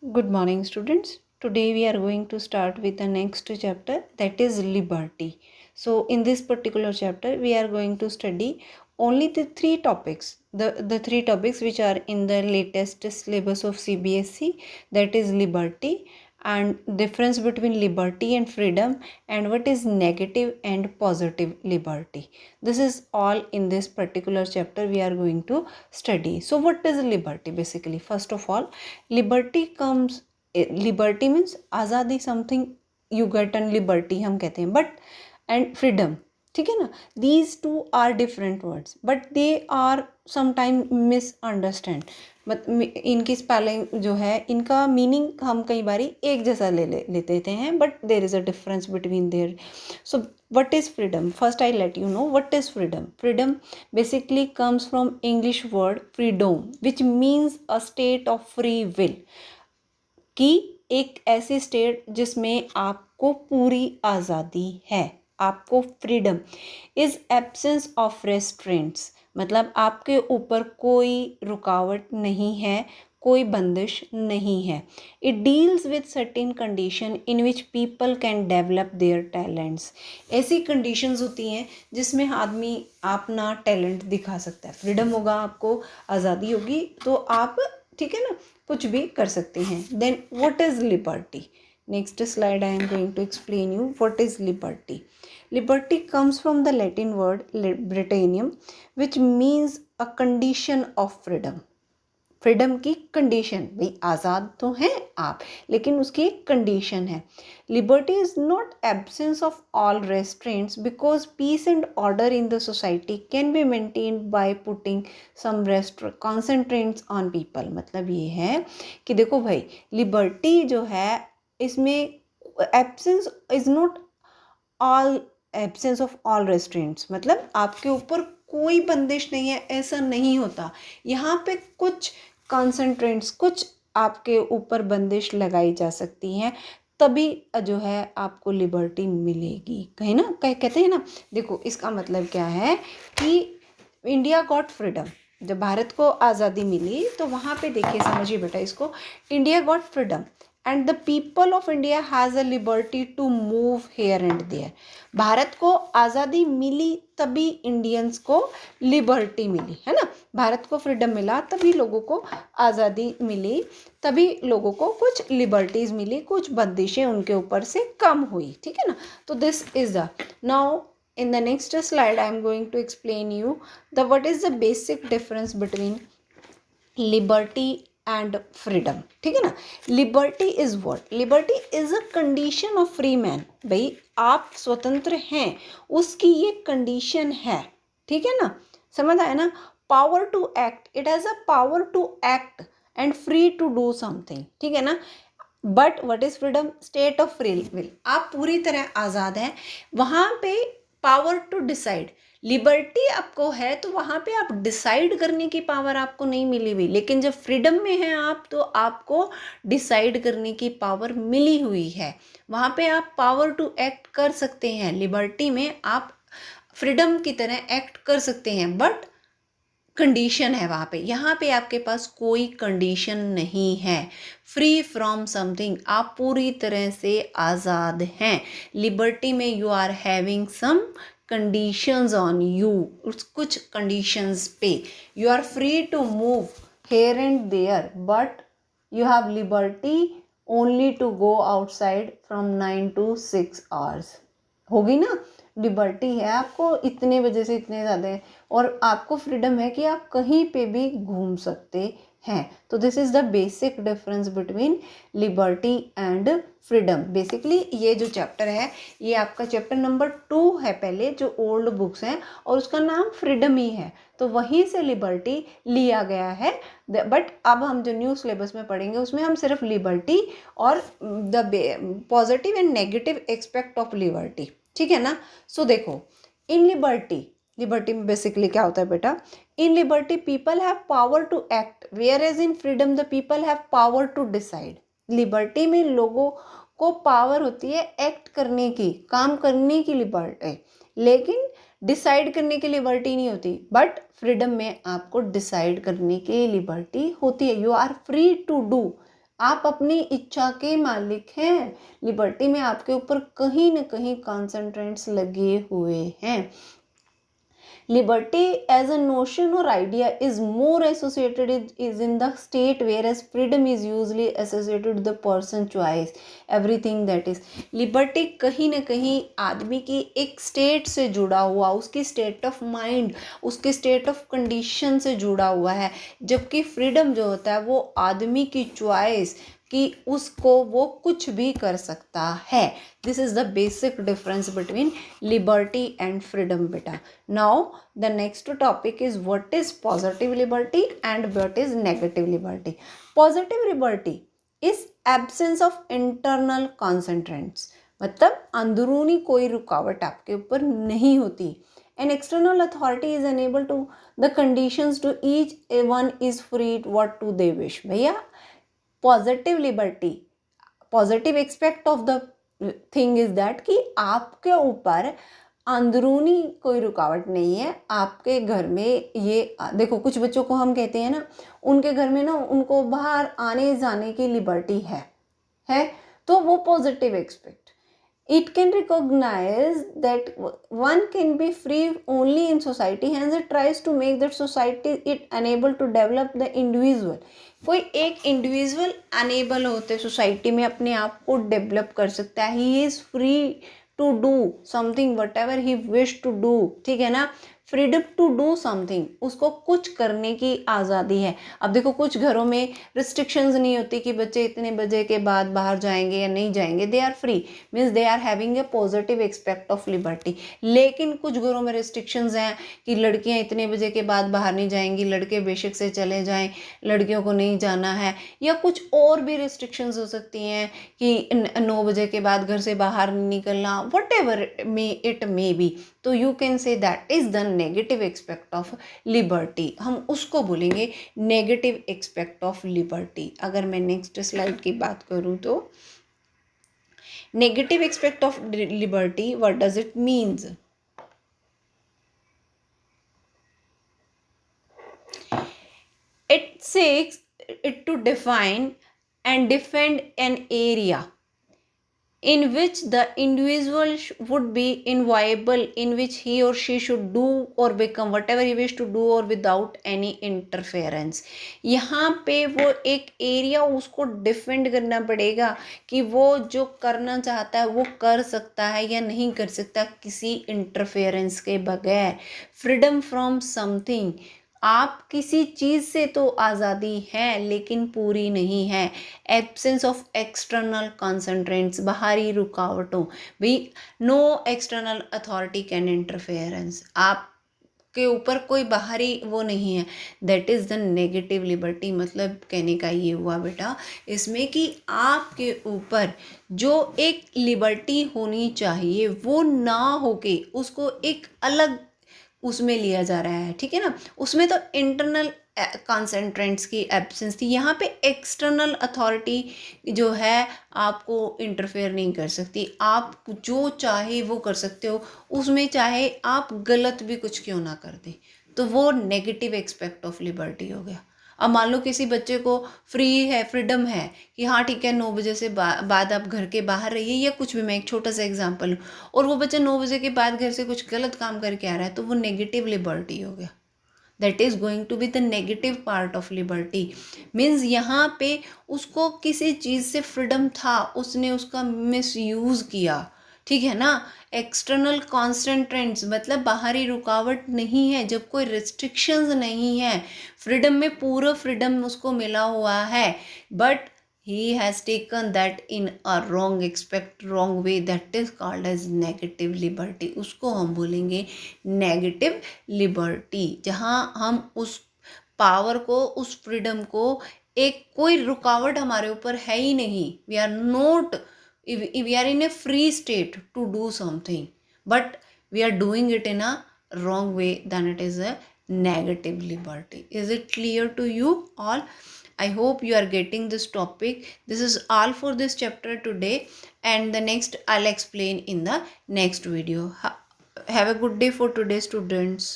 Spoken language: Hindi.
Good morning, students. Today we are going to start with the next chapter, that is liberty. So, in this particular chapter, we are going to study only the three topics, the three topics which are in the latest syllabus of CBSE, that is liberty and difference between liberty and freedom, and what is negative and positive liberty. This is all in this particular chapter we are going to study. So, what is liberty basically? First of all, liberty comes, liberty means आज़ादी, something you get an liberty हम कहते हैं, बट एंड फ्रीडम, ठीक है ना, these two are different words but they are sometime misunderstand. But इनकी स्पेलिंग जो है, इनका मीनिंग हम कई बार एक जैसा लेते हैं, but there is a difference between their. So what is freedom? First I let you know what is freedom. Freedom basically comes from English word freedom, which means a state of free will, कि एक ऐसी स्टेट जिसमें आपको पूरी आज़ादी है, आपको फ्रीडम इज एब्सेंस ऑफ रेस्ट्रेंट्स, मतलब आपके ऊपर कोई रुकावट नहीं है, कोई बंदिश नहीं है। It deals with certain condition in which people can develop their talents. ऐसी कंडीशंस होती हैं जिसमें आदमी अपना टैलेंट दिखा सकता है। फ्रीडम होगा, आपको आज़ादी होगी, तो आप, ठीक है ना, कुछ भी कर सकते हैं। Then what is liberty? Next slide I am going to explain you what is liberty. Liberty comes from the Latin word libertinum, which means a condition of freedom. Freedom की कंडीशन, भाई आज़ाद तो हैं आप, लेकिन उसकी एक कंडीशन है। Liberty is not absence of all restraints, because peace and order in the society can be maintained by putting some constraints on people. मतलब ये है कि देखो भाई, लिबर्टी जो है, इसमें absence is not all, absence of all restraints, मतलब आपके ऊपर कोई बंदिश नहीं है, ऐसा नहीं होता। यहाँ पे कुछ कॉन्सेंट्रेंट्स, कुछ आपके ऊपर बंदिश लगाई जा सकती हैं, तभी जो है आपको लिबर्टी मिलेगी। कहीं ना कहीं कहते हैं ना, देखो इसका मतलब क्या है कि इंडिया गॉट फ्रीडम, जब भारत को आज़ादी मिली तो वहाँ पे देखिए, समझिए बेटा इसको, India got freedom and the people of India has a liberty to move here and there. Bharat को आज़ादी मिली तभी इंडियंस को लिबर्टी मिली, है ना। भारत को फ्रीडम मिला तभी लोगों को आज़ादी मिली, तभी लोगों को कुछ लिबर्टीज़ मिली, कुछ बंदिशें उनके ऊपर से कम हुई, ठीक है ना। तो this is the, now in the next slide I am going to explain you the what is the basic difference between liberty and freedom, ठीक है ना। liberty is what? liberty is a condition of free man। भाई आप स्वतंत्र हैं, उसकी ये कंडीशन है, ठीक है ना, समझ आया ना। Power to act, it has a power to act and free to do something, ठीक है ना। But what is freedom? State of free will, आप पूरी तरह आज़ाद हैं। वहाँ पे पावर टू डिसाइड, लिबर्टी आपको है तो वहाँ पे आप डिसाइड करने की पावर आपको नहीं मिली हुई, लेकिन जब फ्रीडम में हैं आप तो आपको डिसाइड करने की पावर मिली हुई है। वहाँ पे आप पावर टू एक्ट कर सकते हैं, लिबर्टी में आप फ्रीडम की तरह एक्ट कर सकते हैं, बट कंडीशन है वहाँ पे। यहाँ पे आपके पास कोई कंडीशन नहीं है। फ्री फ्रॉम समथिंग, आप पूरी तरह से आज़ाद हैं। लिबर्टी में you are having some conditions on you, कुछ कंडीशंस पे you are free to move here and there, but you have liberty only to go outside from 9 to 6 hours। होगी ना, लिबर्टी है आपको इतने बजे से इतने ज़्यादा, और आपको फ्रीडम है कि आप कहीं पे भी घूम सकते हैं। तो this is the basic difference between liberty and freedom. Basically ये जो चैप्टर है, ये आपका चैप्टर नंबर 2 है पहले, जो ओल्ड बुक्स हैं, और उसका नाम फ्रीडम ही है, तो वहीं से लिबर्टी लिया गया है। बट अब हम जो न्यू सिलेबस में पढ़ेंगे उसमें हम सिर्फ लिबर्टी और the positive and negative expect of liberty, ठीक है ना। सो देखो, इन लिबर्टी, लिबर्टी में बेसिकली क्या होता है बेटा, in liberty people have power to act, whereas in freedom the people have power to decide. Liberty में लोगों को पावर होती है एक्ट करने की, काम करने की लिबर्टी, लेकिन डिसाइड करने की लिबर्टी नहीं होती। बट फ्रीडम में आपको डिसाइड करने की लिबर्टी होती है, you are free to do, आप अपनी इच्छा के मालिक हैं। लिबर्टी में आपके ऊपर कहीं ना कहीं कॉन्सेंट्रेंट्स लगे हुए हैं। Liberty as a notion or idea is more associated is in the state, whereas freedom is usually associated with the person choice, everything that is liberty कहीं ना कहीं आदमी की एक स्टेट से जुड़ा हुआ, उसकी स्टेट ऑफ माइंड, उसके स्टेट ऑफ कंडीशन से जुड़ा हुआ है, जबकि फ्रीडम जो होता है वो आदमी की चॉइस कि उसको वो कुछ भी कर सकता है। This is the basic difference between liberty and freedom बेटा। Now the next topic is what is positive liberty and what is negative liberty. Positive liberty is absence of internal constraints, मतलब अंदरूनी कोई रुकावट आपके ऊपर नहीं होती। An external authority is unable to the conditions to each one is free what to they wish। भैया positive liberty, positive expect of the thing is that कि आपके ऊपर अंदरूनी कोई रुकावट नहीं है। आपके घर में ये देखो, कुछ बच्चों को हम कहते हैं ना, उनके घर में ना उनको बाहर आने जाने की लिबर्टी है तो वो positive expect. It can recognize that one can be free only in society, hence it tries to make that society it unable to develop the individual। कोई एक इंडिविजुअल अनेबल होते सोसाइटी में अपने आप को डेवलप कर सकता है। He is free to do something whatever he wish to do, ठीक है ना, फ्रीडम टू डू समथिंग, उसको कुछ करने की आज़ादी है। अब देखो कुछ घरों में रिस्ट्रिक्शंस नहीं होती कि बच्चे इतने बजे के बाद बाहर जाएंगे या नहीं जाएंगे, they are free, means they are having a positive expect of liberty. लेकिन कुछ घरों में रिस्ट्रिक्शंस हैं कि लड़कियां इतने बजे के बाद बाहर नहीं जाएंगी, लड़के बेशक से चले जाएं, लड़कियों को नहीं जाना है, या कुछ और भी रिस्ट्रिक्शंस हो सकती हैं कि 9 बजे के बाद घर से बाहर नहीं निकलना, whatever may it may be. तो you can say that is the negative expect of liberty, हम उसको बोलेंगे नेगेटिव एक्सपेक्ट ऑफ लिबर्टी। अगर मैं नेक्स्ट स्लाइड की बात करूं तो negative expect of liberty, what does it means? It seeks it to define and defend an area in which the individual would be inviolable, in which he or she should do or become whatever he wish to do or without any interference। यहाँ पे वो एक एरिया उसको डिफेंड करना पड़ेगा कि वो जो करना चाहता है वो कर सकता है या नहीं कर सकता किसी इंटरफेरेंस के बगैर। फ्रीडम फ्रॉम समथिंग, आप किसी चीज़ से तो आज़ादी है लेकिन पूरी नहीं है। एब्सेंस ऑफ एक्सटर्नल कॉन्सेंट्रेंट्स, बाहरी रुकावटों, भाई no external authority can interference, आपके ऊपर कोई बाहरी वो नहीं है, that is the negative liberty. मतलब कहने का ये हुआ बेटा इसमें कि आपके ऊपर जो एक लिबर्टी होनी चाहिए वो ना होके उसको एक अलग उसमें लिया जा रहा है, ठीक है ना। उसमें तो इंटरनल कॉन्सेंट्रेंट्स की एब्सेंस थी, यहाँ पे एक्सटर्नल अथॉरिटी जो है आपको इंटरफेयर नहीं कर सकती, आप जो चाहे वो कर सकते हो उसमें, चाहे आप गलत भी कुछ क्यों ना कर दें। तो वो नेगेटिव एक्सपेक्ट ऑफ लिबर्टी हो गया। अब मान लो किसी बच्चे को फ्री है, फ्रीडम है कि हाँ ठीक है 9 बजे से बाद आप घर के बाहर रहिए या कुछ भी, मैं एक छोटा सा एग्जांपल लूँ, और वो बच्चा 9 बजे के बाद घर से कुछ गलत काम करके आ रहा है, तो वो नेगेटिव लिबर्टी हो गया। That is going to be the negative part of liberty. Means यहाँ पे उसको किसी चीज़ से फ्रीडम था, उसने उसका मिसयूज़ किया, ठीक है ना। एक्सटर्नल कॉन्सेंट्रेंट्स मतलब बाहरी रुकावट नहीं है, जब कोई रिस्ट्रिक्शंस नहीं है, फ्रीडम में पूरा फ्रीडम उसको मिला हुआ है, but he has taken that in a wrong way, that is called as negative liberty। उसको हम बोलेंगे नेगेटिव लिबर्टी, जहाँ हम उस पावर को, उस फ्रीडम को, एक कोई रुकावट हमारे ऊपर है ही नहीं, we are not, we are in a free state to do something, but we are doing it in a wrong way, then it is a negative liberty। Is it clear to you all? I hope you are getting this topic. This is all for this chapter today, and the next I'll explain in the next video. Have a good day for today, students.